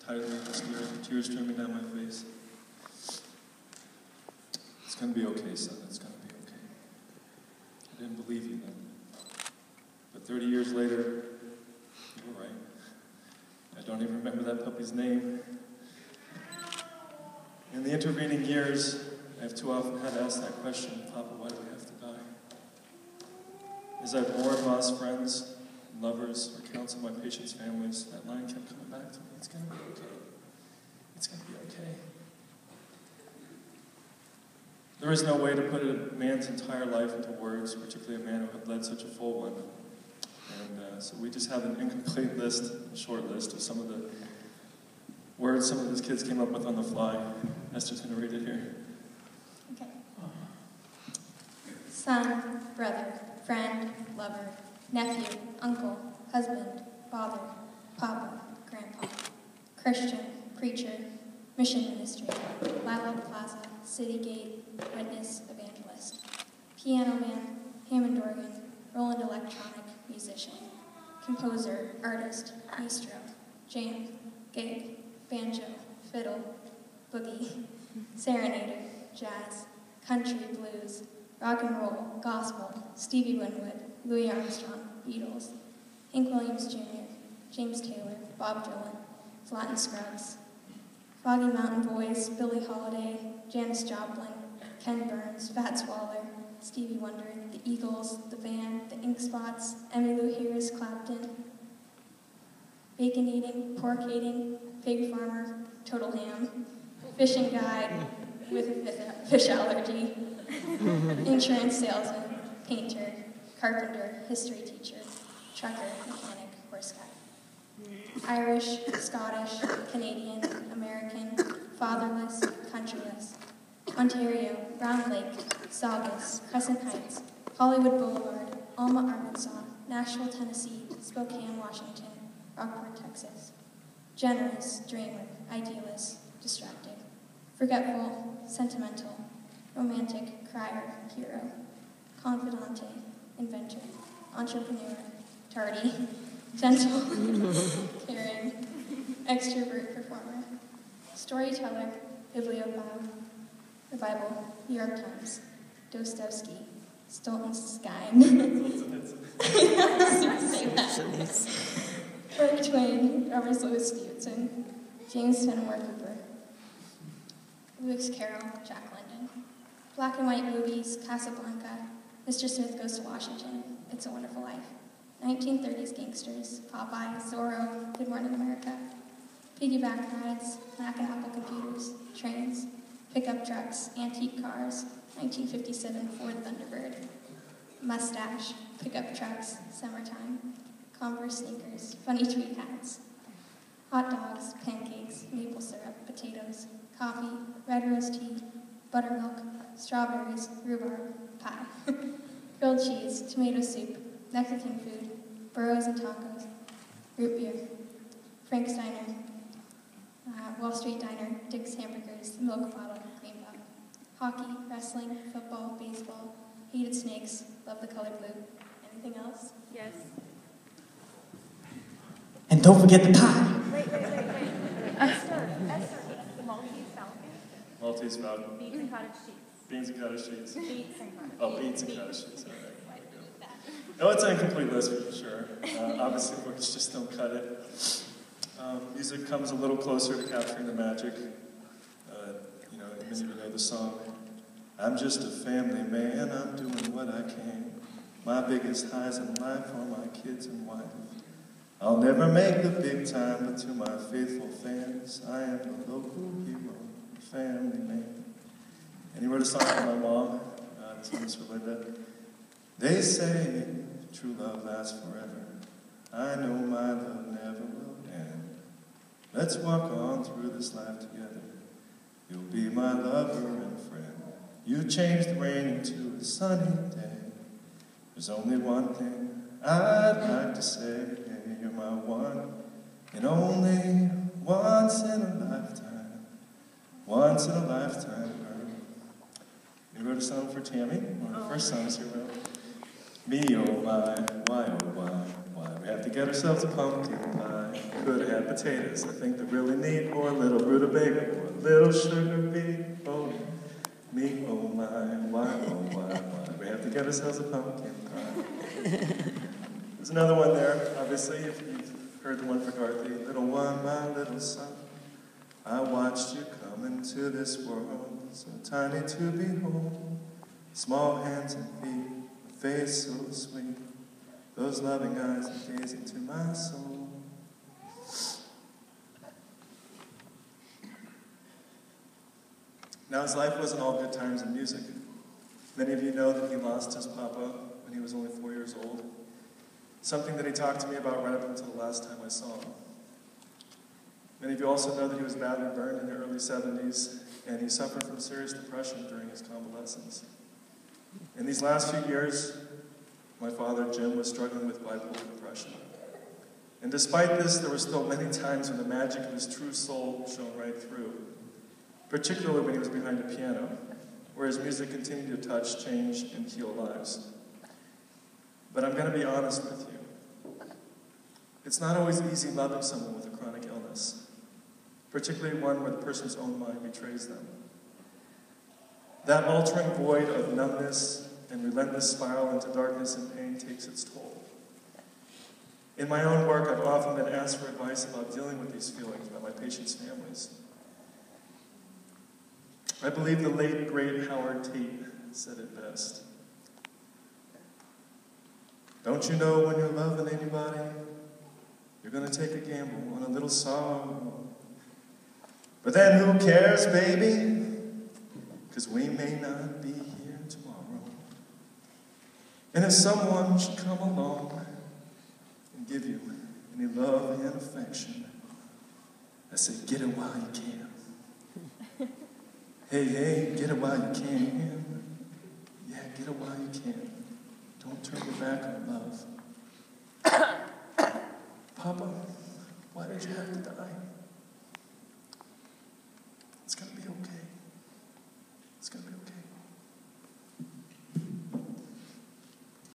tightly with tears streaming down my face. It's going to be okay, son. It's going to be okay. I didn't believe you then. But 30 years later, you were right. I don't even remember that puppy's name. In the intervening years, I have too often had to ask that question, Papa, why do we have to die? As I've mourned lost friends, lovers, or counseled my patients' families, that line kept coming back to me. It's going to be okay. It's going to be okay. There is no way to put a man's entire life into words, particularly a man who had led such a full one. And so we just have an incomplete list, a short list of some of the words some of these kids came up with on the fly. Esther's going to read it here. Okay. Son, brother, friend, lover, nephew, uncle, husband, father, papa, grandpa, Christian, preacher, mission ministry, Lilac Plaza, City Gate, witness, evangelist, piano man, Hammond organ, Roland electronic, musician, composer, artist, maestro, jam, gig, banjo, fiddle, boogie, serenader, jazz, country, blues, rock and roll, gospel, Stevie Winwood, Louis Armstrong, Beatles, Hank Williams Jr., James Taylor, Bob Dylan, Flatt & Scruggs, Foggy Mountain Boys, Billie Holiday, Janis Joplin, Ken Burns, Fats Waller, Stevie Wonder, the Eagles, the Band, the Ink Spots, Emmylou Harris, Clapton, bacon eating, pork eating, pig farmer, total ham, fishing guide with a fish allergy, insurance salesman, painter, carpenter, history teacher, trucker, mechanic, horse guy. Irish, Scottish, Canadian, American, fatherless, countryless. Ontario, Round Lake, Saugus, Crescent Heights, Hollywood Boulevard, Alma, Arkansas, Nashville, Tennessee, Spokane, Washington, Rockport, Texas. Generous, dreamer, idealist, distracted. Forgetful, sentimental, romantic, crier, hero. Confidante, inventor, entrepreneur, tardy, gentle, caring, extrovert, performer. Storyteller, bibliophile, the Bible, New York Times, Dostoevsky, Stoltenstein. Mark Twain, Robert Louis Stevenson, James Fenimore Cooper, Lewis Carroll, Jack London. Black and white movies, Casablanca, Mr. Smith Goes to Washington, It's a Wonderful Life. 1930s gangsters, Popeye, Zorro, Good Morning America. Piggyback rides, Mac and Apple computers, trains, pickup trucks, antique cars, 1957 Ford Thunderbird. Mustache, pickup trucks, summertime. Converse sneakers, funny tweed hats. Hot dogs, pancakes, maple syrup, potatoes, coffee, red rose tea, buttermilk, strawberries, rhubarb, pie. Grilled cheese, tomato soup, Mexican food, burros and tacos, root beer, Frank's Diner, Wall Street Diner, Dick's Hamburgers, milk bottle, green bottle. Hockey, wrestling, football, baseball, hated snakes, love the color blue. Anything else? Yes. And don't forget the pie. Wait. Esther, Maltese Falcon. Maltese Falcon. Beans and cottage cheese. Beans and cottage cheese. Beets and cottage cheese. Oh, beans and cottage cheese. All right. No, it's an incomplete list for sure. Obviously, words just don't cut it. Music comes a little closer to capturing the magic. Many of you know the song. I'm just a family man, I'm doing what I can. My biggest highs in life are my kids and wife. I'll never make the big time, but to my faithful fans, I am the local hero, family man. And he wrote a song for my mom. This one is for Linda. They say true love lasts forever. I know my love never will end. Let's walk on through this life together. You'll be my lover and friend. You changed the rain into a sunny day. There's only one thing I'd like to say. You're my one and only once in a lifetime. Once in a lifetime, girl. You wrote a song for Tammy? One of the first songs you wrote. Me, oh my, why, oh why? We have to get ourselves a pumpkin pie. Could have had potatoes, I think they're really neat, or a little rutabaga, or a little sugar beet. Oh, me, oh my, why, oh why. We have to get ourselves a pumpkin pie. There's another one there, obviously, if you've heard the one for Garth. Little one, my little son, I watched you come into this world, so tiny to behold. Small hands and feet, a face so sweet, those loving eyes that gaze into my soul. Now his life wasn't all good times in music. Many of you know that he lost his papa when he was only 4 years old. Something that he talked to me about right up until the last time I saw him. Many of you also know that he was badly burned in the early 70s, and he suffered from serious depression during his convalescence. In these last few years, my father, Jim, was struggling with bipolar depression. And despite this, there were still many times when the magic of his true soul shone right through, particularly when he was behind a piano, where his music continued to touch, change, and heal lives. But I'm going to be honest with you. It's not always easy loving someone with a chronic illness, particularly one where the person's own mind betrays them. That altering void of numbness and relentless spiral into darkness and pain takes its toll. In my own work, I've often been asked for advice about dealing with these feelings by my patients' families. I believe the late, great Howard Tate said it best. Don't you know when you're loving anybody, you're going to take a gamble on a little sorrow. But then who cares, baby? Because we may not be here tomorrow. And if someone should come along and give you any love and affection, I say, get it while you can. Hey, hey, get it while you can. Yeah, get it while you can. Don't turn your back on love. Papa, why did you have to die? It's going to be okay. It's going to be okay.